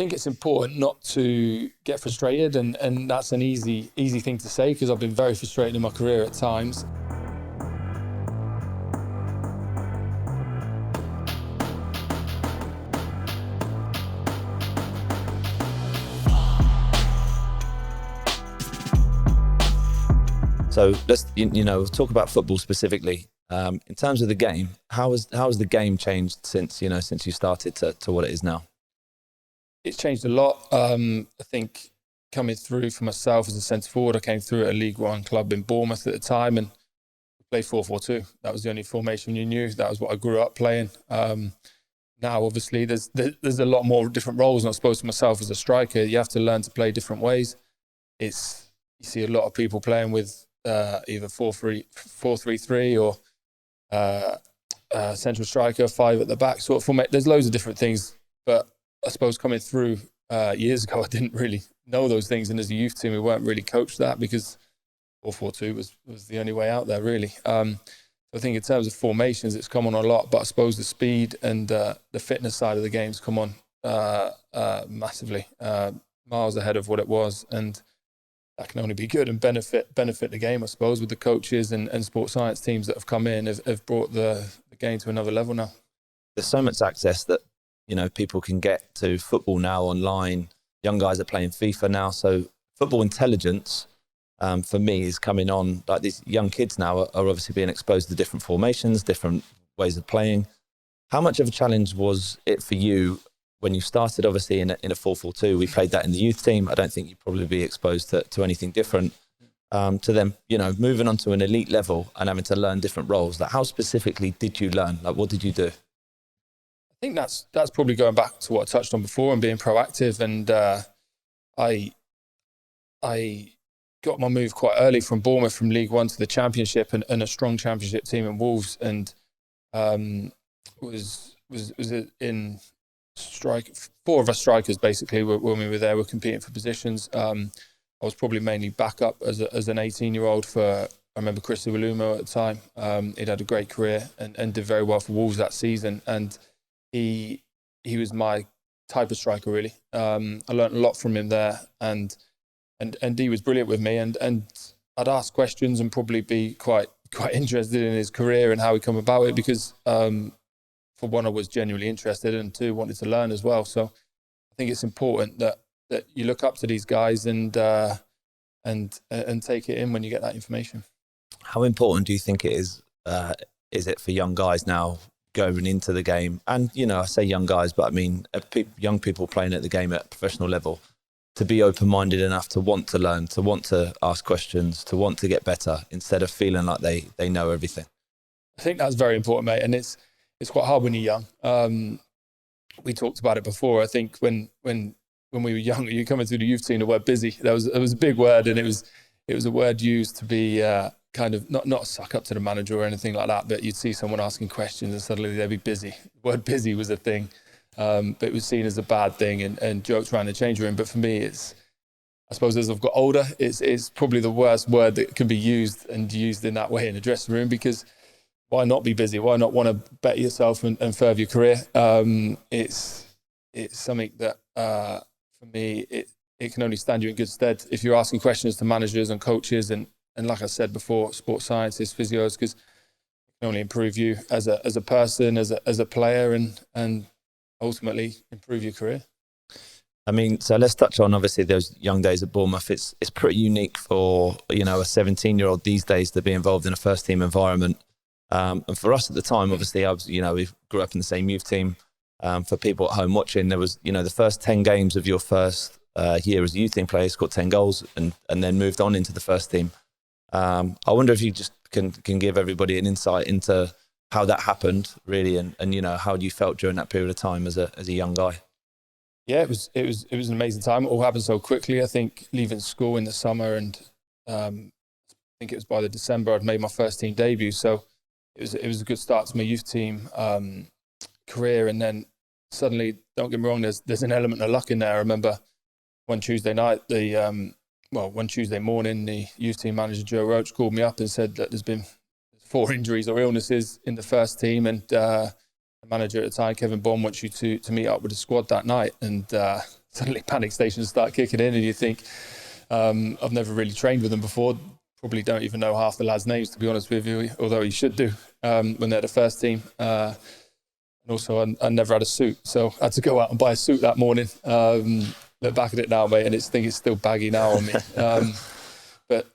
think it's important not to get frustrated, and that's an easy thing to say because I've been very frustrated in my career at times. So let's talk about football specifically. In terms of the game, how has the game changed since you started to what it is now? It's changed a lot. I think coming through for myself as a centre forward, I came through at a League One club in Bournemouth at the time and played 4-4-2. That was the only formation you knew. That was what I grew up playing. Now, obviously, there's a lot more different roles, and I suppose for myself as a striker, you have to learn to play different ways. You see a lot of people playing with either 4-3-3 or central striker, 5 at the back sort of format. There's loads of different things, but I suppose coming through years ago, I didn't really know those things, and as a youth team, we weren't really coached that because 4-4-2 was the only way out there, really. I think in terms of formations, it's come on a lot, but I suppose the speed and the fitness side of the game's come on massively, miles ahead of what it was, and that can only be good and benefit the game, I suppose, with the coaches and sports science teams that have come in, have brought the game to another level now. There's so much access that people can get to football now online. Young guys are playing FIFA now, so football intelligence for me is coming on. Like, these young kids now are obviously being exposed to different formations, different ways of playing. How much of a challenge was it for you when you started, obviously, in a 4-4-2? We played that in the youth team. I don't think you'd probably be exposed to anything different. To them, moving on to an elite level and having to learn different roles. Like, how specifically did you learn? Like, what did you do? I think that's probably going back to what I touched on before and being proactive. And I got my move quite early from Bournemouth, from League One to the Championship, and a strong Championship team in Wolves, and was in strike. 4 of us strikers basically when we were there were competing for positions. I was probably mainly backup as an 18-year-old for. I remember Chris Iwelumo at the time. He'd had a great career and did very well for Wolves that season, and he was my type of striker, really. I learned a lot from him there, and he was brilliant with me, and I'd ask questions and probably be quite interested in his career and how he come about it, because for one, I was genuinely interested, and 2, wanted to learn as well. So I think it's important that you look up to these guys and take it in when you get that information. How important do you think it is it for young guys now going into the game? And, I say young guys, but I mean young people playing at the game at a professional level, to be open-minded enough to want to learn, to want to ask questions, to want to get better, instead of feeling like they know everything. I think that's very important, mate. And it's quite hard when you're young. We talked about it before. I think when we were young, you coming through the youth team, the word busy, it was a big word, and it was a word used to be kind of not suck up to the manager or anything like that, but you'd see someone asking questions and suddenly they'd be busy. The word busy was a thing, but it was seen as a bad thing, and jokes around the change room. But for me, I suppose as I've got older, it's probably the worst word that can be used in that way in a dressing room, because why not be busy? Why not want to better yourself and further your career? It's something that for me, it can only stand you in good stead if you're asking questions to managers and coaches, and like I said before, sports scientists, physios, because it can only improve you as a person, as a player, and ultimately improve your career. I mean, so let's touch on, obviously, those young days at Bournemouth. It's pretty unique for a 17-year-old these days to be involved in a first team environment. And for us at the time, obviously, we grew up in the same youth team. For people at home watching, there was, the first 10 games of your first year as a youth team player, scored 10 goals and then moved on into the first team. I wonder if you just can give everybody an insight into how that happened, really, and how you felt during that period of time as a young guy. Yeah, it was an amazing time. It all happened so quickly. I think leaving school in the summer, and I think it was by the December I'd made my first team debut. So it was a good start to my youth team career. And then suddenly, don't get me wrong, there's an element of luck in there. I remember one Tuesday night, one Tuesday morning, the youth team manager, Joe Roach, called me up and said that there's been 4 injuries or illnesses in the first team, and the manager at the time, Kevin Bond, wants you to meet up with the squad that night. And suddenly panic stations start kicking in, and you think, I've never really trained with them before. Probably don't even know half the lads' names, to be honest with you, although you should do when they're the first team. And also, I never had a suit, so I had to go out and buy a suit that morning. Look back at it now, mate, and I think it's still baggy now on me. But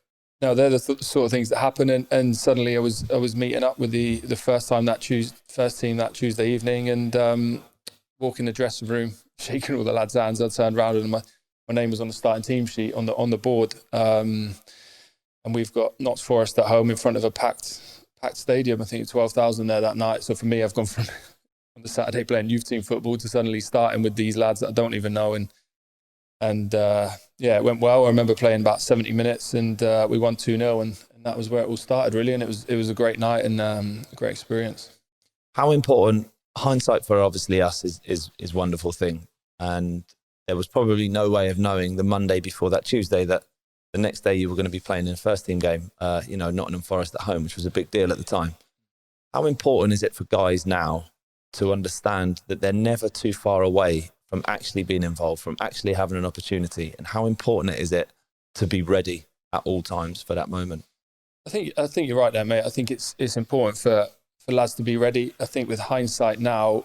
no, they're the sort of things that happen. And suddenly I was meeting up with the first team that Tuesday evening, and walking the dressing room, shaking all the lads' hands. I turned around and my name was on the starting team sheet on the board. And we've got Notts Forest at home in front of a packed stadium. I think 12,000 there that night. So for me, I've gone from on the Saturday playing youth team football to suddenly starting with these lads that I don't even know. And it went well. I remember playing about 70 minutes, and we won 2-0, and that was where it all started, really. And it was a great night and a great experience. How important hindsight for obviously us is a wonderful thing, and there was probably no way of knowing the Monday before that Tuesday that the next day you were going to be playing in a first team game, Nottingham Forest at home, which was a big deal at the time. How important is it for guys now to understand that they're never too far away from actually being involved, from actually having an opportunity, and how important is it to be ready at all times for that moment? I think you're right there, mate. I think it's important for lads to be ready. I think with hindsight now,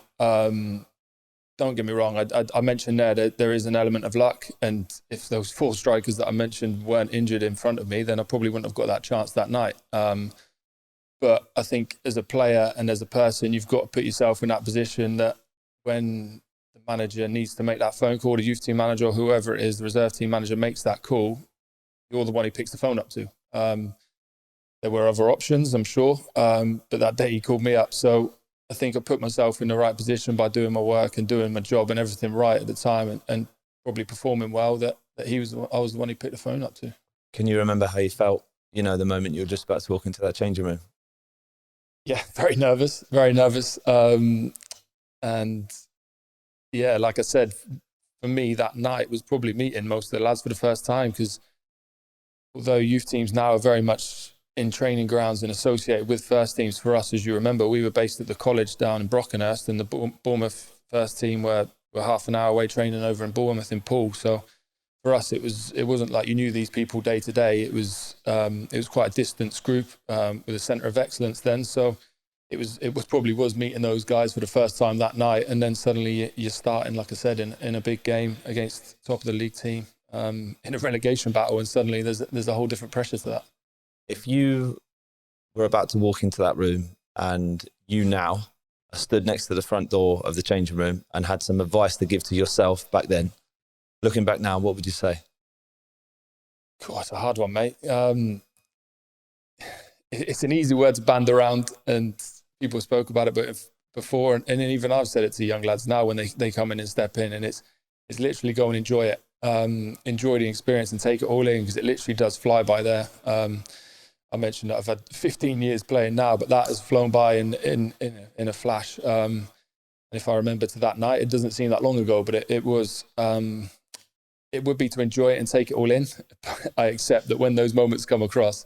don't get me wrong, I mentioned there that there is an element of luck, and if those 4 strikers that I mentioned weren't injured in front of me, then I probably wouldn't have got that chance that night. But I think as a player and as a person, you've got to put yourself in that position that when the manager needs to make that phone call, the youth team manager or whoever it is, the reserve team manager makes that call, you're the one he picks the phone up to. There were other options, I'm sure, but that day he called me up. So I think I put myself in the right position by doing my work and doing my job and everything right at the time, and probably performing well, that I was the one he picked the phone up to. Can you remember how you felt, the moment you were just about to walk into that changing room? Yeah, very nervous. And yeah, like I said, for me, that night was probably meeting most of the lads for the first time, because although youth teams now are very much in training grounds and associated with first teams, for us, as you remember, we were based at the college down in Brockenhurst, and the Bournemouth first team were half an hour away training over in Bournemouth in Poole. So for us, it wasn't like you knew these people day to day. It was quite a distance group with a centre of excellence then. So it probably was meeting those guys for the first time that night, and then suddenly you're starting, like I said, in a big game against top of the league team in a relegation battle, and suddenly there's a whole different pressure to that. If you were about to walk into that room and you now stood next to the front door of the changing room and had some advice to give to yourself back then, looking back now, what would you say? God, it's a hard one, mate. It's an easy word to band around, and people spoke about it before, and even I've said it to young lads now when they come in and step in, and it's literally go and enjoy it. Enjoy the experience and take it all in, because it literally does fly by there. I mentioned that I've had 15 years playing now, but that has flown by in a flash. And if I remember to that night, it doesn't seem that long ago, but it was. It would be to enjoy it and take it all in. I accept that when those moments come across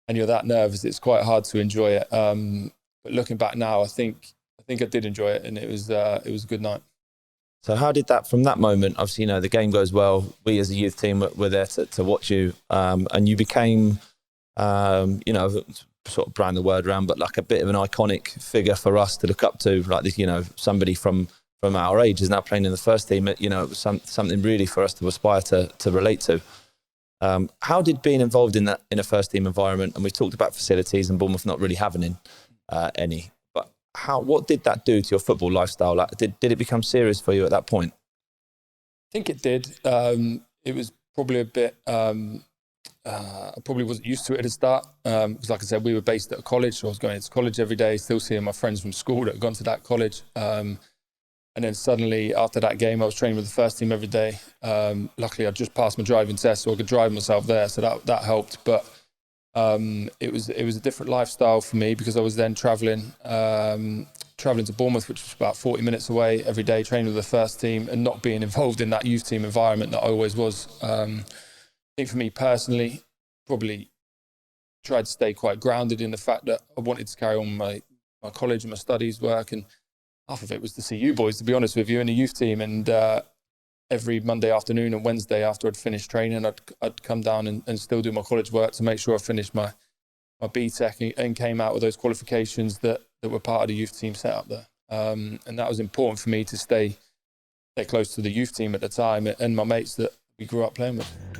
and you're that nervous, it's quite hard to enjoy it. But looking back now, I think I did enjoy it, and it was a good night. So how did that, from that moment, obviously, the game goes well. We as a youth team were there to watch you, and you became, sort of brand the word around, but like a bit of an iconic figure for us to look up to, like this, somebody from our age is now playing in the first team. It was something really for us to aspire to relate to. How did being involved in a first team environment, and we've talked about facilities and Bournemouth not really having any, but what did that do to your football lifestyle? Like, did it become serious for you at that point? I think it did. It was probably a bit. I probably wasn't used to it at the start, because, like I said, we were based at a college. So I was going into college every day, still seeing my friends from school that had gone to that college. And then suddenly, after that game, I was training with the first team every day. Luckily, I just passed my driving test, so I could drive myself there, so that helped. But it was a different lifestyle for me, because I was then travelling to Bournemouth, which was about 40 minutes away every day, training with the first team, and not being involved in that youth team environment that I always was. I think for me personally, probably tried to stay quite grounded in the fact that I wanted to carry on my college and my studies work, and half of it was to see you boys, to be honest with you, in the youth team. And every Monday afternoon and Wednesday after I'd finished training, I'd come down and still do my college work to make sure I finished my BTEC and came out with those qualifications that were part of the youth team set up there. And that was important for me to stay close to the youth team at the time and my mates that we grew up playing with.